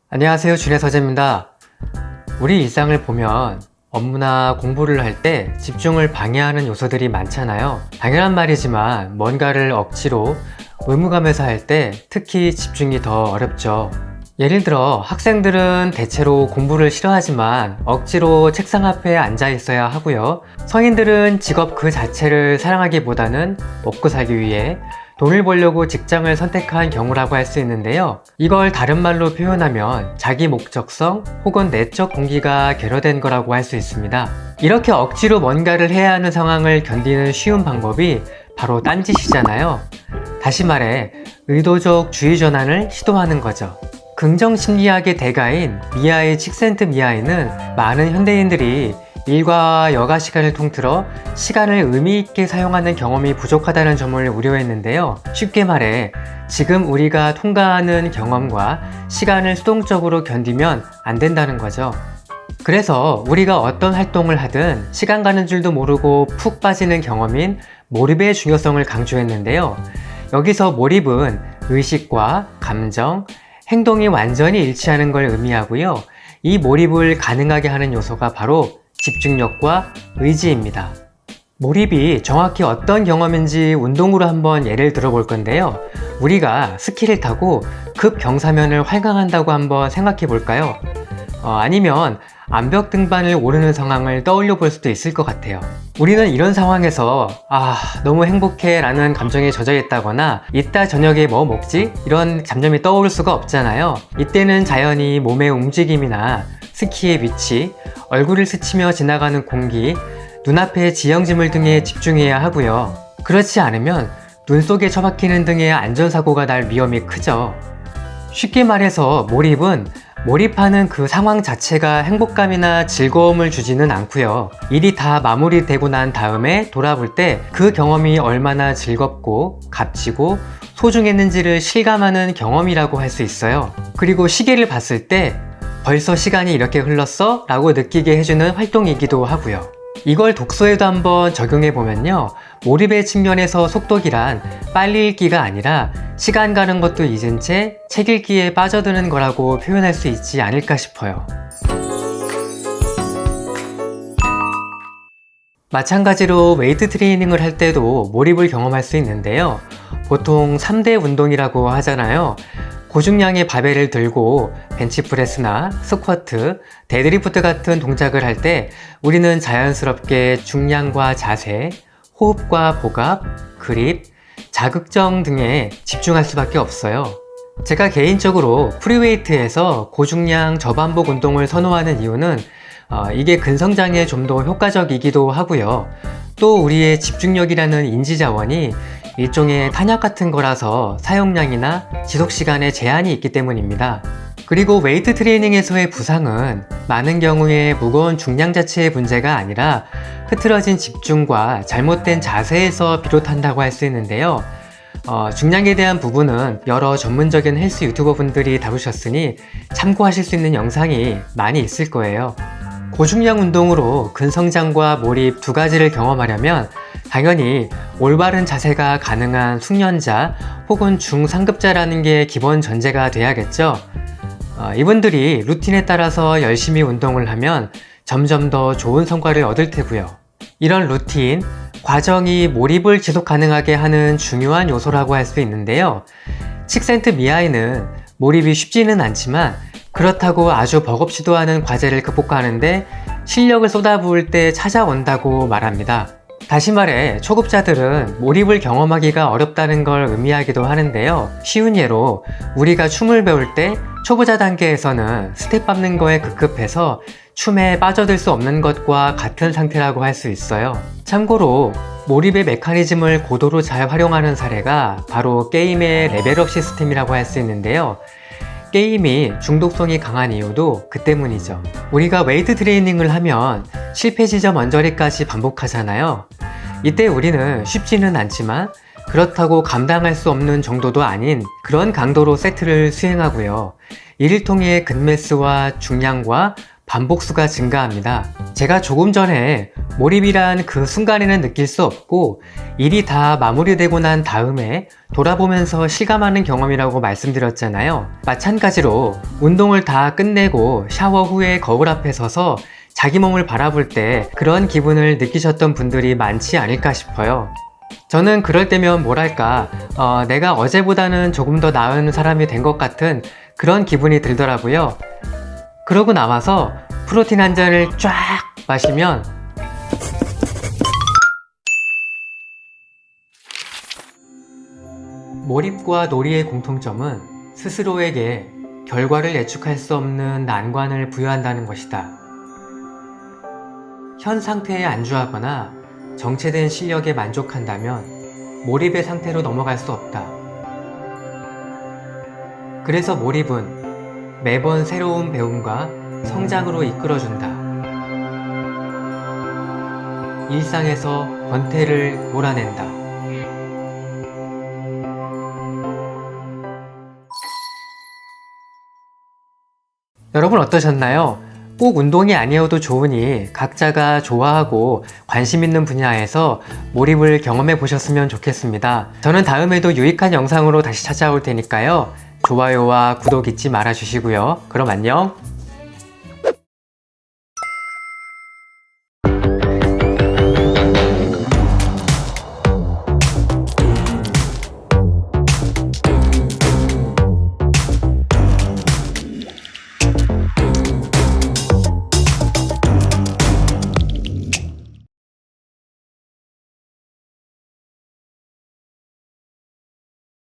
안녕하세요. 준의 서재입니다. 우리 일상을 보면 업무나 공부를 할 때 집중을 방해하는 요소들이 많잖아요. 당연한 말이지만 뭔가를 억지로 의무감에서 할 때 특히 집중이 더 어렵죠. 예를 들어 학생들은 대체로 공부를 싫어하지만 억지로 책상 앞에 앉아 있어야 하고요. 성인들은 직업 그 자체를 사랑하기보다는 먹고 살기 위해 돈을 벌려고 직장을 선택한 경우라고 할 수 있는데요. 이걸 다른 말로 표현하면 자기 목적성 혹은 내적 동기가 결여된 거라고 할 수 있습니다. 이렇게 억지로 뭔가를 해야 하는 상황을 견디는 쉬운 방법이 바로 딴짓이잖아요. 다시 말해 의도적 주의 전환을 시도하는 거죠. 긍정심리학의 대가인 미하일 칙센트미하일은 많은 현대인들이 일과 여가 시간을 통틀어 시간을 의미 있게 사용하는 경험이 부족하다는 점을 우려했는데요. 쉽게 말해 지금 우리가 통과하는 경험과 시간을 수동적으로 견디면 안 된다는 거죠. 그래서 우리가 어떤 활동을 하든 시간 가는 줄도 모르고 푹 빠지는 경험인 몰입의 중요성을 강조했는데요. 여기서 몰입은 의식과 감정, 행동이 완전히 일치하는 걸 의미하고요. 이 몰입을 가능하게 하는 요소가 바로 집중력과 의지입니다. 몰입이 정확히 어떤 경험인지 운동으로 한번 예를 들어볼 건데요. 우리가 스키를 타고 급 경사면을 활강한다고 한번 생각해 볼까요? 아니면 암벽 등반을 오르는 상황을 떠올려 볼 수도 있을 것 같아요. 우리는 이런 상황에서 너무 행복해 라는 감정에 젖어 있다거나 이따 저녁에 뭐 먹지? 이런 잡념이 떠오를 수가 없잖아요. 이때는 자연히 몸의 움직임이나 스키의 위치, 얼굴을 스치며 지나가는 공기, 눈앞의 지형지물 등에 집중해야 하고요. 그렇지 않으면 눈 속에 처박히는 등의 안전사고가 날 위험이 크죠. 쉽게 말해서 몰입은 몰입하는 그 상황 자체가 행복감이나 즐거움을 주지는 않고요. 일이 다 마무리되고 난 다음에 돌아볼 때 그 경험이 얼마나 즐겁고 값지고 소중했는지를 실감하는 경험이라고 할 수 있어요. 그리고 시계를 봤을 때 벌써 시간이 이렇게 흘렀어? 라고 느끼게 해주는 활동이기도 하고요. 이걸 독서에도 한번 적용해보면요. 몰입의 측면에서 속독이란 빨리 읽기가 아니라 시간 가는 것도 잊은 채 책 읽기에 빠져드는 거라고 표현할 수 있지 않을까 싶어요. 마찬가지로 웨이트 트레이닝을 할 때도 몰입을 경험할 수 있는데요. 보통 3대 운동이라고 하잖아요. 고중량의 바벨을 들고 벤치프레스나 스쿼트, 데드리프트 같은 동작을 할 때 우리는 자연스럽게 중량과 자세, 호흡과 복압, 그립, 자극정 등에 집중할 수밖에 없어요. 제가 개인적으로 프리웨이트에서 고중량 저반복 운동을 선호하는 이유는 이게 근성장에 좀 더 효과적이기도 하고요. 또 우리의 집중력이라는 인지자원이 일종의 탄약 같은 거라서 사용량이나 지속시간에 제한이 있기 때문입니다. 그리고 웨이트 트레이닝에서의 부상은 많은 경우에 무거운 중량 자체의 문제가 아니라 흐트러진 집중과 잘못된 자세에서 비롯한다고 할 수 있는데요. 중량에 대한 부분은 여러 전문적인 헬스 유튜버 분들이 다루셨으니 참고하실 수 있는 영상이 많이 있을 거예요. 고중량 운동으로 근성장과 몰입 두 가지를 경험하려면 당연히 올바른 자세가 가능한 숙련자 혹은 중상급자라는 게 기본 전제가 돼야겠죠. 이분들이 루틴에 따라서 열심히 운동을 하면 점점 더 좋은 성과를 얻을 테고요. 이런 루틴, 과정이 몰입을 지속 가능하게 하는 중요한 요소라고 할 수 있는데요. 칙센트미하일은 몰입이 쉽지는 않지만 그렇다고 아주 버겁지도 않은 과제를 극복하는데 실력을 쏟아부을 때 찾아온다고 말합니다. 다시 말해 초급자들은 몰입을 경험하기가 어렵다는 걸 의미하기도 하는데요. 쉬운 예로 우리가 춤을 배울 때 초보자 단계에서는 스텝 밟는 거에 급급해서 춤에 빠져들 수 없는 것과 같은 상태라고 할 수 있어요. 참고로 몰입의 메커니즘을 고도로 잘 활용하는 사례가 바로 게임의 레벨업 시스템이라고 할 수 있는데요. 게임이 중독성이 강한 이유도 그 때문이죠. 우리가 웨이트 트레이닝을 하면 실패 지점 언저리까지 반복하잖아요. 이때 우리는 쉽지는 않지만 그렇다고 감당할 수 없는 정도도 아닌 그런 강도로 세트를 수행하고요. 이를 통해 근매수와 중량과 반복수가 증가합니다. 제가 조금 전에 몰입이란 그 순간에는 느낄 수 없고 일이 다 마무리되고 난 다음에 돌아보면서 실감하는 경험이라고 말씀드렸잖아요. 마찬가지로 운동을 다 끝내고 샤워 후에 거울 앞에 서서 자기 몸을 바라볼 때 그런 기분을 느끼셨던 분들이 많지 않을까 싶어요. 저는 그럴 때면 뭐랄까 내가 어제보다는 조금 더 나은 사람이 된 것 같은 그런 기분이 들더라고요. 그러고 나와서 프로틴 한 잔을 쫙 마시면 몰입과 놀이의 공통점은 스스로에게 결과를 예측할 수 없는 난관을 부여한다는 것이다. 현 상태에 안주하거나 정체된 실력에 만족한다면 몰입의 상태로 넘어갈 수 없다. 그래서 몰입은 매번 새로운 배움과 성장으로 이끌어준다. 일상에서 권태를 몰아낸다. 여러분 어떠셨나요? 꼭 운동이 아니어도 좋으니 각자가 좋아하고 관심 있는 분야에서 몰입을 경험해 보셨으면 좋겠습니다. 저는 다음에도 유익한 영상으로 다시 찾아올 테니까요. 좋아요와 구독 잊지 말아 주시고요. 그럼 안녕!